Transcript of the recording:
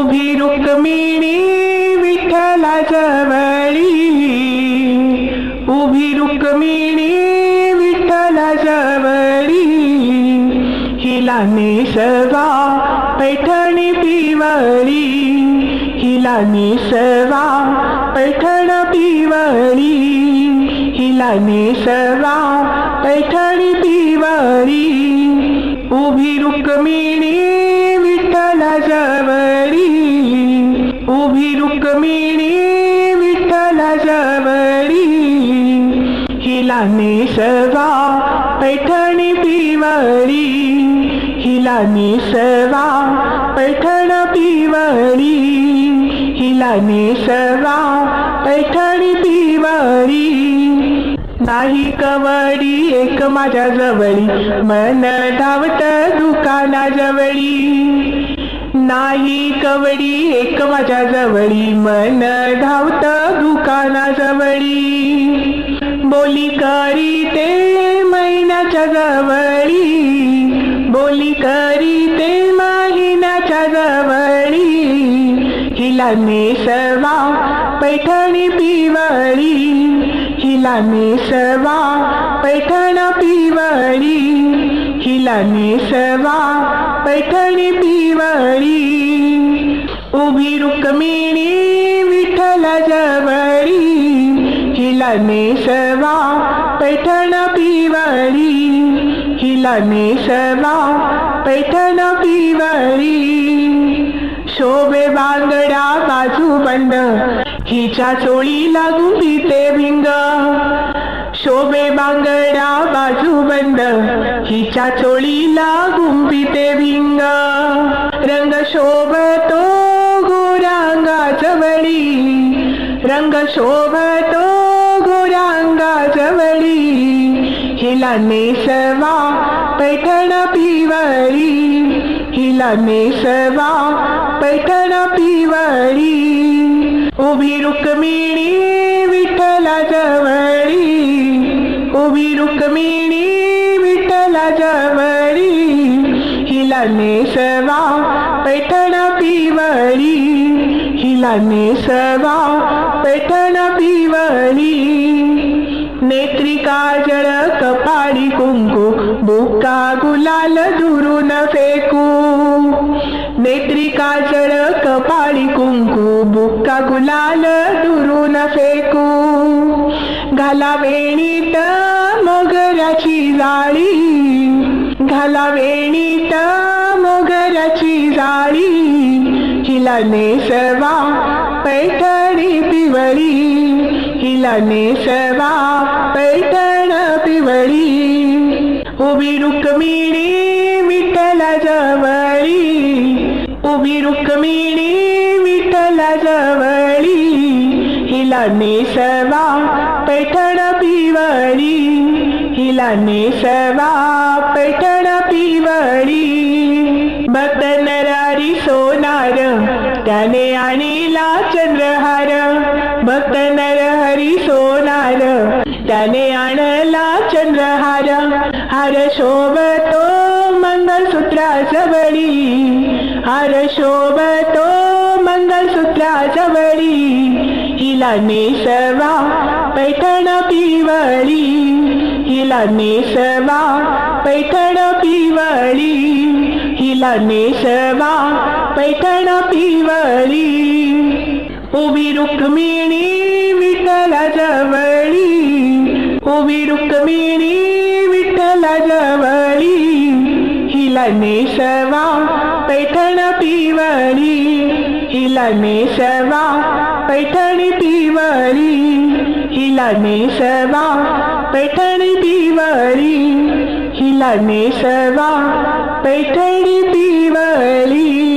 उभी रुक्मिणी विठ्ठला जवळी, उभी रुक्मिणी विठ्ठला जवळी, हिला नेसवा पैठणी पिवळी, हिला नेसवा पैठण पिवळी, हिला नेसवा पैठणी पिवळी, उभी रुक्मिणी विठ्ठला जवळी, उभी रुक्मिणी विठ्ठला जवळी, हिला नेसवा पैठणी पिवळी, हिला नेसवा पैठण पिवळी, हिला नेसवा पैठणी पिवळी. नाही कवडी एक माझ्या जवळी, मन धावत दुकाना जवळी, नाही कवडी एक माझ्या जवळी, मन धावत दुकाना जवळी, बोली करीते महिन्याच्या जवळी, बोली करीते महिन्याच्या जवळी, हिला नेसवा पैठणी पिवळी, हिला नेसवा पैठण पिवळी, हिला नेसवा पैठणी पिवळी, उभी रुक्मिणी विठ्ठला जवळी, हिला नेसवा पैठण पिवळी, हिला नेसवा पैठण पिवळी, शोभे बांगड्या बाजूबंद, हिच्या चोळीला गुंफीते भिंग, शोभे बांगड्या बाजूबंद, हिच्या चोळीला गुंफीते भिंग, रंग शोभतो गोरांगाजवळी, रंग शोभतो गोरांगाजवळी, हिला नेसवा पैठण पिवळी, हिला नेसवा पैठण पिवळी, उभी रुक्मिणी विठ्ठला जवळी, उभी रुक्मिणी विठ्ठला जवळी, हिला नेसवा पैठण पिवळी, हिला नेसवा पैठण पिवळी, नेत्री काजळ कपाळी कुंकू, बुक्का गुलाल दुरून फेकू, नेत्री काजळ कपाळी कुंकू, बुक्का गुलाल दुरून फेकू, घाला वेणीत मोगऱ्याची जाळी, घाला वेणीत मोगऱ्याची जाळी, हिला नेसवा पैठणी पिवळी, हिला नेसवा पैठण पिवळी, उभी रुक्मिणी विठ्ठला जवळी, उभी रुक्मिणी विठ्ठला जवळी, हिला नेसवा पैठण पिवळी, हिला नेसवा पैठण पिवळी, भक्त नरहरी सोनार त्याने आणिला चंद्रहार, भक्त नरहरी सोनार त्याने आणला चंद्रहार, हार शोभतो मंगळसूत्राजवळी, हार शोभतो मंगळसूत्राजवळी, हिला नेसवा पैठण पिवळी, हिला नेसवा पैठण पिवळी, हिला नेसवा पैठण पिवळी, उभी रुक्मिणी विठ्ठला जवळी, उभी रुक्मिणी विठ्ठला जवळी, हिला नेसवा पैठण पिवळी, हिला नेसवा पैठणी पिवळी, हिला नेसवा पैठणी पिवळी, हिला नेसवा पैठणी पिवळी.